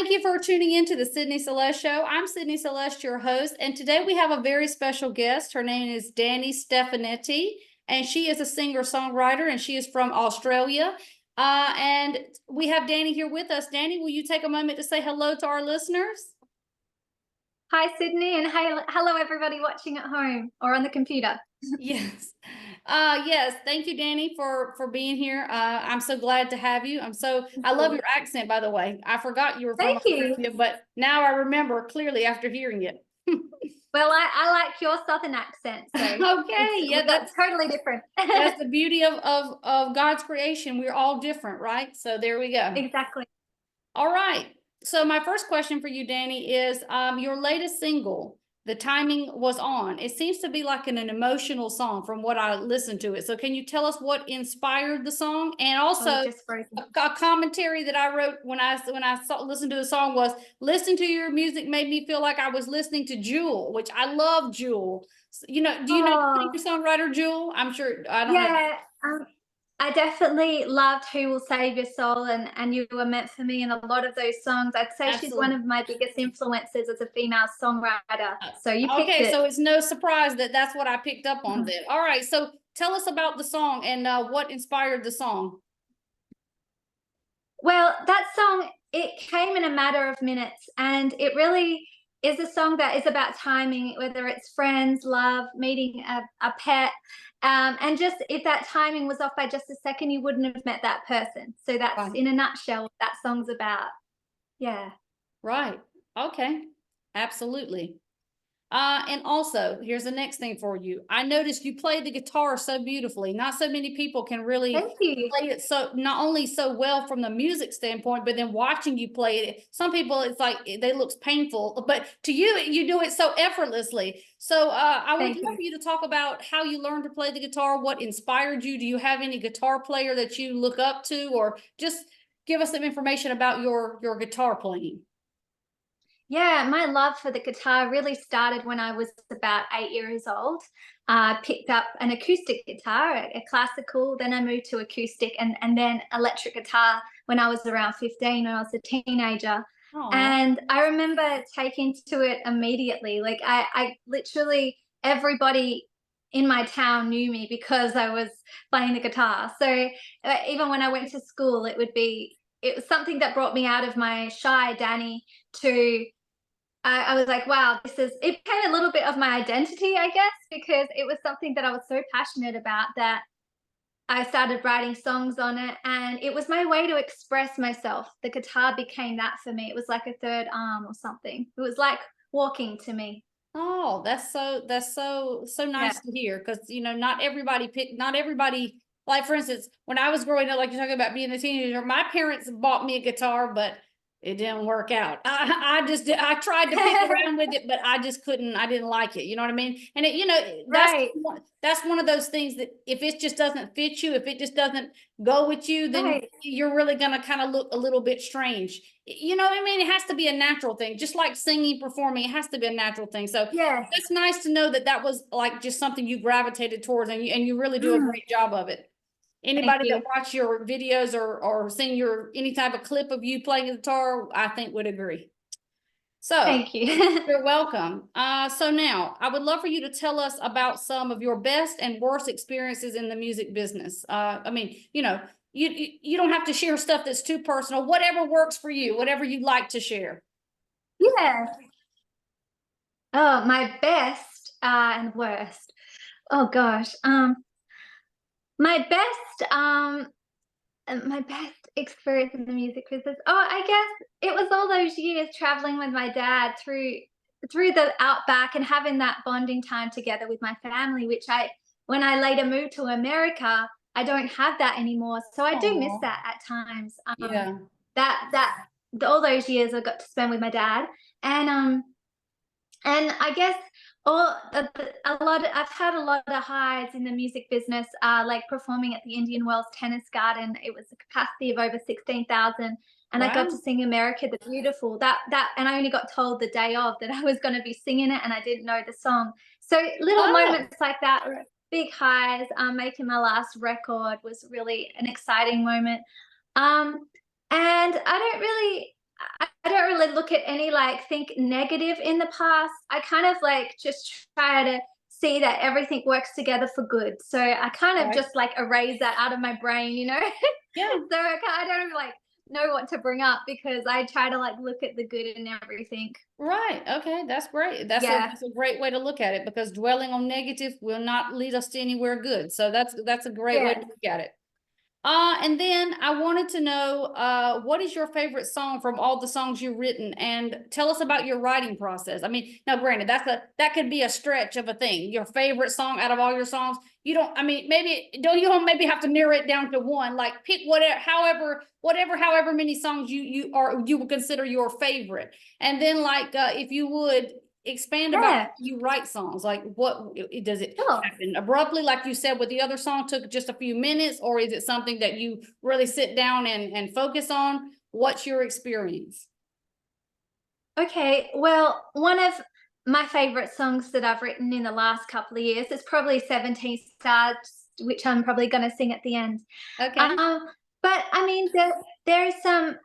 thank you for tuning in to the Sydney Celeste Show. I'm Sydney Celeste, your host, and today we have a very special guest. Her name is Danni Stefanetti, and she is a singer-songwriter, and she is from Australia. And we have Danni here with us. Danni, will you take a moment to say hello to our listeners? Hi, Sydney, and hello, everybody watching at home or on the computer. Yes. Yes. Thank you, Danni, for being here. I'm so glad to have you. I love your accent, by the way. I forgot you were from Australia, but now I remember clearly after hearing it. Well, I like your southern accent. So okay, yeah, that's totally different. That's the beauty of God's creation. We're all different, right? So there we go. Exactly. All right. So my first question for you, Danni, is your latest single, The Timing Was On. It seems to be like an emotional song from what I listened to it. So can you tell us what inspired the song? And also a commentary that I wrote when I listened to the song was, listen to your music made me feel like I was listening to Jewel, which I love Jewel. You know, do you know the songwriter Jewel? I'm sure I don't know. I definitely loved Who Will Save Your Soul and You Were Meant for Me, and a lot of those songs. I'd say She's one of my biggest influences as a female songwriter. So you picked it. So it's no surprise that that's what I picked up on then. All right, so tell us about the song and what inspired the song. Well, that song, it came in a matter of minutes, and it really is a song that is about timing, whether it's friends, love, meeting a pet. And just if that timing was off by just a second, you wouldn't have met that person. So that's in a nutshell what that song's about. Yeah. Right. Okay. Absolutely. And also, here's the next thing for you. I noticed you play the guitar so beautifully. Not so many people can really play it so not only so well from the music standpoint, but then watching you play it. Some people, it's like they looks painful, but to you, you do it so effortlessly. So I would love for you to talk about how you learned to play the guitar, what inspired you. Do you have any guitar player that you look up to, or just give us some information about your guitar playing? Yeah, my love for the guitar really started when I was about 8 years old. I picked up an acoustic guitar, a classical, then I moved to acoustic and then electric guitar when I was around 15 when I was a teenager. Aww. And I remember taking to it immediately. Like I literally, everybody in my town knew me because I was playing the guitar. So even when I went to school, it was something that brought me out of my shy Danni to I was like, wow, it became a little bit of my identity, I guess, because it was something that I was so passionate about that I started writing songs on it, and it was my way to express myself. The guitar became that for me. It was like a third arm or something. It was like walking to me. Oh, that's so nice to hear, because not everybody, like for instance, when I was growing up, like you're talking about being a teenager, my parents bought me a guitar, but it didn't work out. I tried to pick around with it, but I just couldn't. I didn't like it. You know what I mean? And that's one of those things that if it just doesn't fit you, if it just doesn't go with you, then you're really gonna kind of look a little bit strange. You know what I mean? It has to be a natural thing, just like singing, performing. It has to be a natural thing. So it's nice to know that that was like just something you gravitated towards, and you really do a great job of it. Anybody that watch your videos or seen any type of clip of you playing the guitar, I think would agree. So thank you. You're welcome. So now I would love for you to tell us about some of your best and worst experiences in the music business. I mean, you don't have to share stuff that's too personal, whatever works for you, whatever you'd like to share. Yeah. Oh, my best and worst. Oh gosh. My best experience in the music business. Oh, I guess it was all those years traveling with my dad through the outback and having that bonding time together with my family, which when I later moved to America, I don't have that anymore. So I do miss that at times. All those years I got to spend with my dad, and I guess I've had a lot of highs in the music business, like performing at the Indian Wells Tennis Garden. It was a capacity of over 16,000, and I got to sing America the Beautiful. And I only got told the day of that I was going to be singing it, and I didn't know the song. So little moments like that, big highs. Making my last record was really an exciting moment. And I don't really look at any like think negative in the past. I kind of like just try to see that everything works together for good. So I kind of Right. just like erase that out of my brain, you know? Yeah. So I don't like know what to bring up because I try to like look at the good in everything. Right. Okay. That's great. That's a Yeah. that's a great way to look at it because dwelling on negative will not lead us to anywhere good. So that's a great way to Yeah. look at it. And then I wanted to know, what is your favorite song from all the songs you've written, and tell us about your writing process. I mean, now granted, that could be a stretch of a thing. Your favorite song out of all your songs, you don't. I mean, you don't maybe have to narrow it down to one. Like pick however many songs you would consider your favorite, and then like if you would expand about how Yeah. you write songs, like what does it Sure. happen abruptly like you said with the other song, took just a few minutes, or is it something that you really sit down and focus on? What's your experience? Okay. Well, one of my favorite songs that I've written in the last couple of years is probably 17 Stars, which I'm probably going to sing at the end. Okay. Um, but I mean, there is some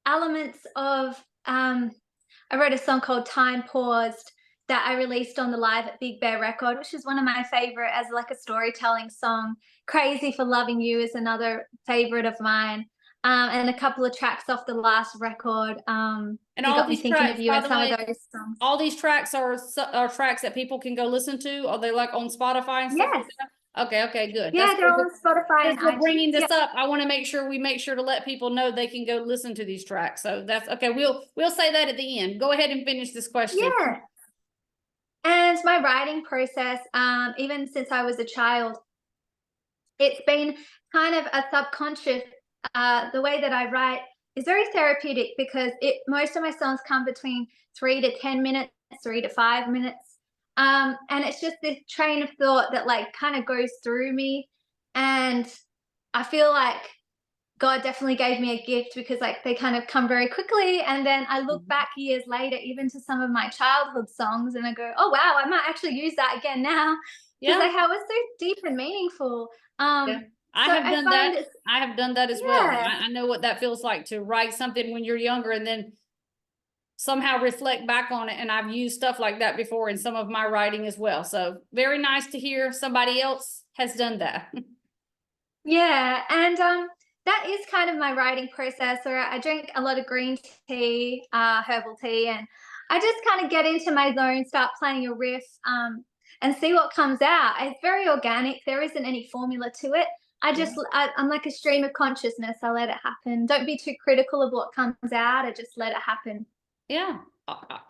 elements of I wrote a song called Time Paused that I released on the Live at Big Bear record, which is one of my favorite as like a storytelling song. Crazy for Loving You is another favorite of mine. And a couple of tracks off the last record. And You all got me these thinking of tracks, you by and the some of way, those songs. all these tracks are tracks that people can go listen to. Are they like on Spotify and stuff like Yes. that? Okay, good. Yeah, they're on Spotify Since and we're bringing iTunes. this Yeah. up, I want to make sure to let people know they can go listen to these tracks. So that's okay. We'll say that at the end. Go ahead and finish this question. Yeah. And my writing process, even since I was a child, it's been kind of a subconscious. The way that I write is very therapeutic because it most of my songs come between 3 to 10 minutes, 3 to 5 minutes, and it's just this train of thought that like kind of goes through me, and I feel like God definitely gave me a gift because like they kind of come very quickly, and then I look Mhm. back years later, even to some of my childhood songs, and I go, "Oh wow, I might actually use that again now," because Yeah. like how it's so deep and meaningful. Yeah. I So have I done that. find it's I have done that as well. yeah, I know what that feels like to write something when you're younger and then somehow reflect back on it. And I've used stuff like that before in some of my writing as well. So very nice to hear somebody else has done that. yeah, and that is kind of my writing process. Where I drink a lot of green tea, herbal tea, and I just kind of get into my zone, start playing a riff, and see what comes out. It's very organic. There isn't any formula to it. Yeah. I'm like a stream of consciousness. I let it happen. Don't be too critical of what comes out. I just let it happen. Yeah,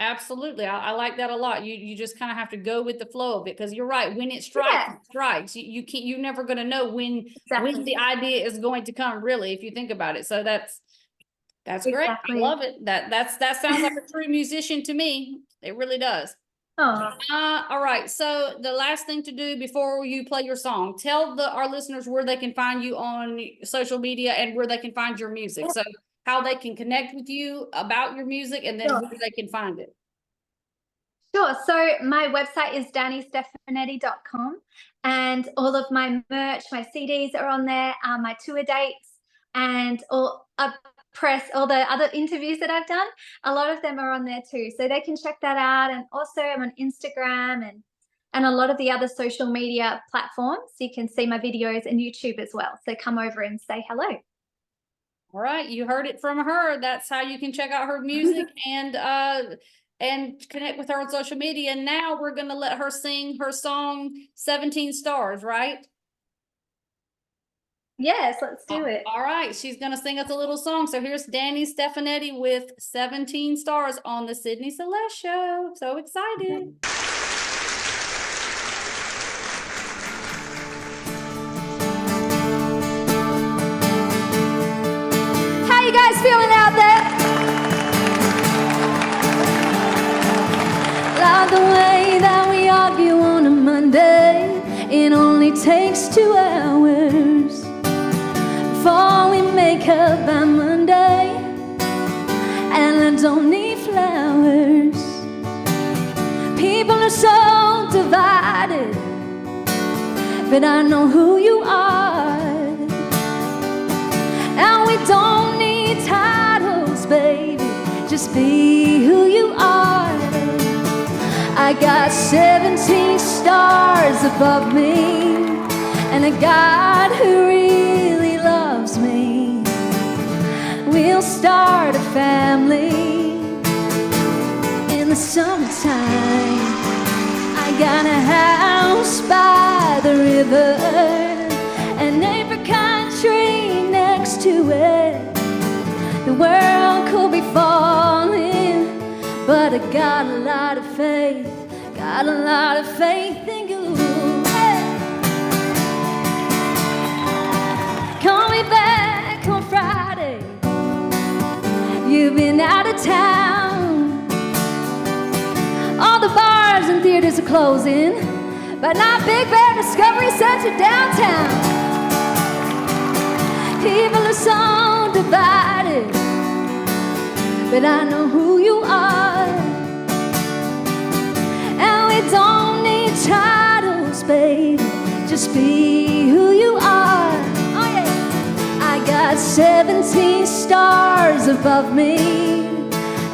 absolutely. I like that a lot. You just kind of have to go with the flow of it because you're right. When Yeah, it strikes. You can't. You're never going to know when exactly, the idea is going to come. Really, if you think about it. So that's great. I exactly. love it. That sounds like a true musician to me. It really does. Oh, All right. So the last thing to do before you play your song, tell our listeners where they can find you on social media and where they can find your music. So how they can connect with you about your music and then sure. where they can find it. Sure. So my website is dannistefanetti.com, and all of my merch, my CDs are on there, my tour dates, and all press, all the other interviews that I've done. A lot of them are on there too, so they can check that out. And also, I'm on Instagram and a lot of the other social media platforms. You can see my videos and YouTube as well. So come over and say hello. All right, you heard it from her. That's how you can check out her music and connect with her on social media. And now we're gonna let her sing her song 17 Stars, right? Yes, let's do it. All right, she's gonna sing us a little song. So here's Danni Stefanetti with 17 Stars on the Sydney Celeste show. So excited. How you guys feeling out there? Love the way that we argue on a Monday. It only takes 2 hours before we make up by Monday, and I don't need flowers. People are so divided, but I know who you are, and we don't need titles, baby. just be who you are. I got 17 stars above me, and a God who really loves me. We'll start a family in the summertime. I got a house by the river, an apricot tree next to it. The world could be falling, but I got a lot of faith, got a lot of faith in you. Hey. Call me back on Friday, you've been out of town. All the bars and theaters are closing, but not Big Bear Discovery Center downtown. People are so divided, but I know who you are. And we don't need titles, baby, just be who you are. Oh yeah. I got 17 stars above me,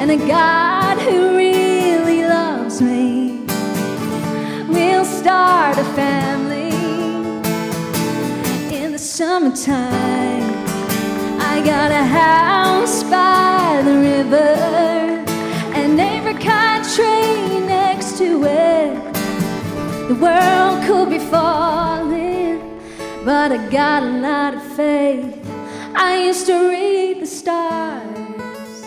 and a God who really loves me. We'll start a family in the summertime. I got a house by the river, an apricot tree next to it. The world could be falling, but I got a lot of faith. I used to read the stars,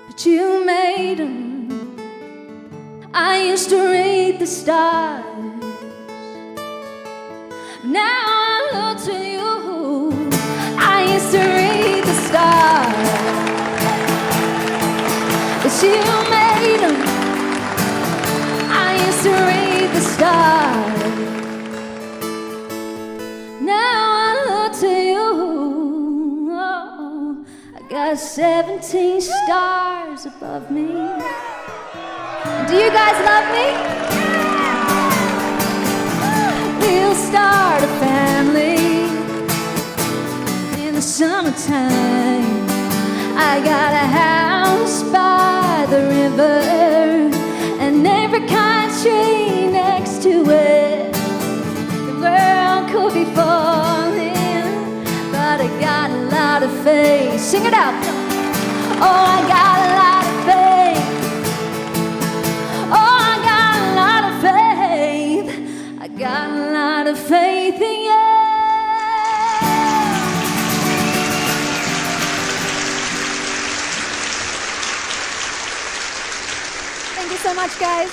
but you made them. I used to read the stars, now I look to you. I used to read the stars, but you made them. I used to read the stars, now I look to you. Oh, I got 17 stars above me. Do you guys love me? We'll start a family in the summertime. I got a house by the river, an apricot tree next to it. The world could be falling, but I got a lot of faith. Sing it out. Oh, I got a lot of faith. Oh, I got a lot of faith. I got a lot of faith in you. Thank you so much, guys.